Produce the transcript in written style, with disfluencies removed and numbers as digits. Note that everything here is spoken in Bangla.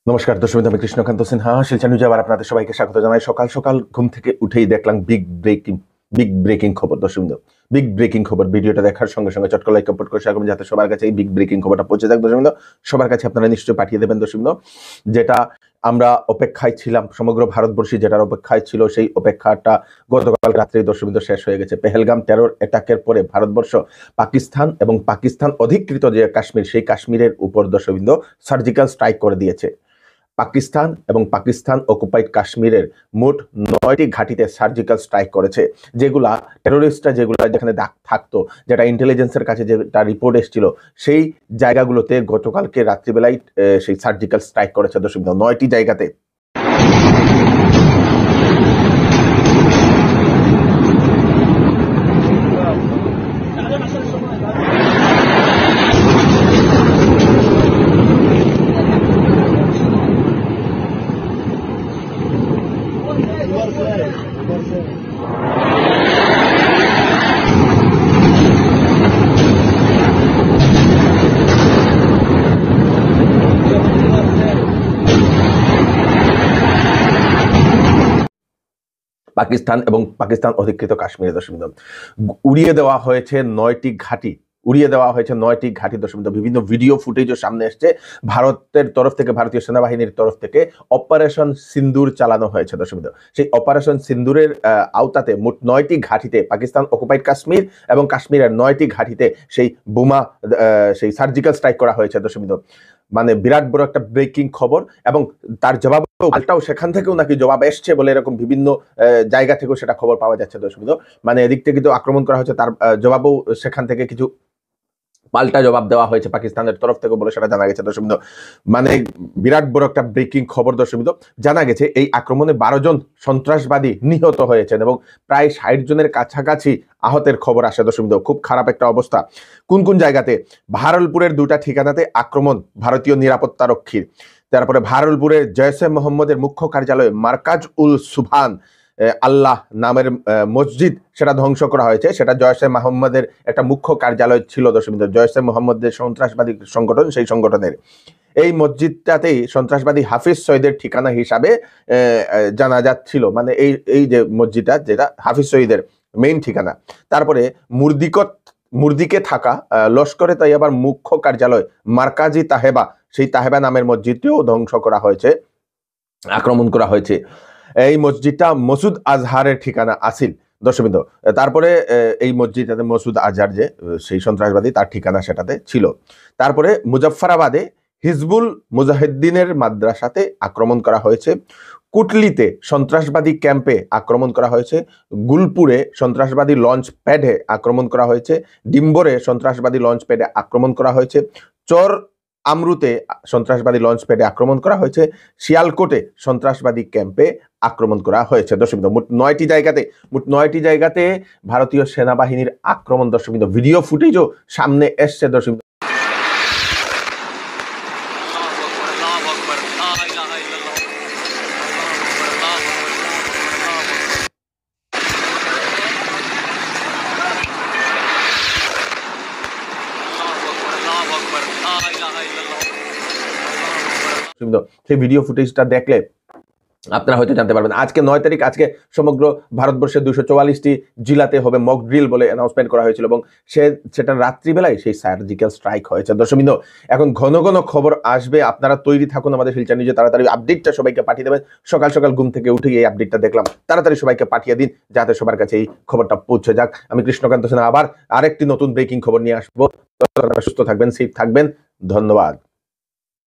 নমস্কার দর্শক, আমি কৃষ্ণকান্ত সিনহা শিলচর নিউজে আবার আপনাদের সবাইকে স্বাগত জানাই। সকাল সকাল ঘুম থেকে উঠেই দেখলাম বিগ ব্রেকিং খবর। দর্শক, বিগ ব্রেকিং খবর। ভিডিওটা দেখার সঙ্গে সঙ্গে চটকা লাইক আপলোড করে রাখবেন যাতে সবার কাছে এই বিগ ব্রেকিং খবরটা পৌঁছে যাক। দর্শক, সবার কাছে আপনারা নিশ্চয়ই পাঠিয়ে দেবেন। দর্শক, যেটা আমরা অপেক্ষায় ছিলাম, সমগ্র ভারতবর্ষী যেটার অপেক্ষায় ছিল, সেই অপেক্ষাটা গতকাল রাত্রে দর্শক শেষ হয়ে গেছে। পেহেলগাম টেরর অ্যাটাকের পরে ভারতবর্ষ পাকিস্তান এবং পাকিস্তান অধিকৃত যে কাশ্মীর, সেই কাশ্মীরের উপর দর্শক সার্জিক্যাল স্ট্রাইক করে দিয়েছে। পাকিস্তান এবং পাকিস্তান অকুপাইড কাশ্মীরের মোট 9টি ঘাঁটিতে সার্জিক্যাল স্ট্রাইক করেছে, যেগুলা টেরোরিস্টরা যেখানে থাকতো, যেটা ইন্টেলিজেন্সের কাছে যেটা রিপোর্ট এসেছিল, সেই জায়গাগুলোতে গতকালকে রাত্রিবেলায় সেই সার্জিক্যাল স্ট্রাইক করেছে। দর্শক, 9টি জায়গাতে। পাকিস্তান এবং পাকিস্তান অধিকৃত কাশ্মীরে দর্শক উড়িয়ে দেওয়া হয়েছে 9টি ঘাঁটি। দর্শক, বিভিন্ন ভিডিও ফুটেজও সামনে এসছে। ভারতের তরফ থেকে, ভারতীয় সেনাবাহিনীর তরফ থেকে অপারেশন সিন্দুর চালানো হয়েছে। দর্শক, সেই অপারেশন সিন্দুরের আওতাতে মোট 9টি ঘাঁটিতে পাকিস্তান অকুপাইড কাশ্মীর এবং কাশ্মীরের 9টি ঘাঁটিতে সেই বোমা, সেই সার্জিক্যাল স্ট্রাইক করা হয়েছে। দর্শক, মানে বিরাট বড় একটা ব্রেকিং খবর। এবং তার জবাব পাল্টাও সেখান থেকেও নাকি জবাব এসছে বলে এরকম বিভিন্ন জায়গা থেকেও সেটা খবর পাওয়া যাচ্ছে। দর্শক, মানে এদিক থেকে তো আক্রমণ করা হয়েছে, তার জবাবও সেখান থেকে কিছু পাল্টা জবাব দেওয়া হয়েছে পাকিস্তানের তরফ থেকে বলে সেটা জানা গেছে। দর্শক, মানে বিরাট বড় একটা ব্রেকিং খবর। দর্শক, জানা গেছে এই আক্রমণে 12 জন সন্ত্রাসবাদী নিহত হয়েছেন এবং প্রায় 60 জনের কাছাকাছি আহতের খবর আসে। দর্শক, খুব খারাপ একটা অবস্থা। কোন কোন জায়গাতে? ভারলপুরের 2টা ঠিকানাতে আক্রমণ ভারতীয় নিরাপত্তা রক্ষীর। তারপরে ভারলপুরের জয়সে মোহাম্মদের মুখ্য কার্যালয়ে মার্কাজ উল সুবহান আল্লাহ নামের মসজিদ, সেটা ধ্বংস করা হয়েছে। সেটা জয়সে মোহাম্মদের একটা মুখ্য কার্যালয় ছিল। দর্শক, জয়সে মোহাম্মদের সন্ত্রাসবাদী সংগঠন, সেই সংগঠনের এই মসজিদটাতেই সন্ত্রাসবাদী হাফিজ সঈদের ঠিকানা হিসাবে জানা যাচ্ছিল। মানে এই যে মসজিদটা, যেটা হাফিজ সঈদের মেইন ঠিকানা। তারপরে মুর্দিকে থাকা লস্করে তৈয়বার মুখ্য কার্যালয় মার্কাজি তাহেবা, সেই তাহেবা নামের মসজিদটিও ধ্বংস করা হয়েছে, আক্রমণ করা হয়েছে। এই মসজিদটা মসুদ আজহারের ঠিকানা আসিল। দর্শক, তারপরে এই মসজিদটাতে মসুদ আজহার যে সেই সন্ত্রাসবাদী, তার ঠিকানা সেটাতে ছিল। তারপরে মুজফফরাবাদে হিজবুল মুজাহিদ্দিনের মাদ্রাসাতে আক্রমণ করা হয়েছে। কুটলিতে সন্ত্রাসবাদী ক্যাম্পে আক্রমণ করা হয়েছে। গুলপুরে সন্ত্রাসবাদী লঞ্চ প্যাডে আক্রমণ করা হয়েছে। ডিম্বরে সন্ত্রাসবাদী লঞ্চ প্যাডে আক্রমণ করা হয়েছে। চর আমরুতে সন্ত্রাসবাদী লঞ্চ প্যাডে আক্রমণ করা হয়েছে। শিয়ালকোটে সন্ত্রাসবাদী ক্যাম্পে আক্রমণ করা হয়েছে। দর্শক, মোট 9টি জায়গাতে ভারতীয় সেনাবাহিনীর আক্রমণ। দর্শক, ভিডিও ফুটেজও সামনে এসছে। দর্শক, সেই ভিডিও ফুটেজটা দেখলে আপনারা হয়তো জানতে পারবেন। আজকে 9 তারিখ, আজকে সমগ্র ভারতবর্ষের 244টি জেলাতে হবে মক ড্রিল বলে অ্যানাউন্সমেন্ট করা হয়েছিল এবং সেটা রাত্রিবেলায় সেই সার্জিক্যাল স্ট্রাইক হয়েছে। দর্শক, এখন ঘন ঘন খবর আসবে, আপনারা তৈরি থাকুন। আমাদের শিলচর নিউজে তাড়াতাড়ি আপডেটটা সবাইকে পাঠিয়ে দেবেন। সকাল সকাল ঘুম থেকে উঠে এই আপডেটটা দেখলাম, তাড়াতাড়ি সবাইকে পাঠিয়ে দিন যাতে সবার কাছে এই খবরটা পৌঁছে যাক। আমি কৃষ্ণকান্ত সিনহা আবার আরেকটি নতুন ব্রেকিং খবর নিয়ে আসবো। সুস্থ থাকবেন, সেফ থাকবেন। ধন্যবাদ।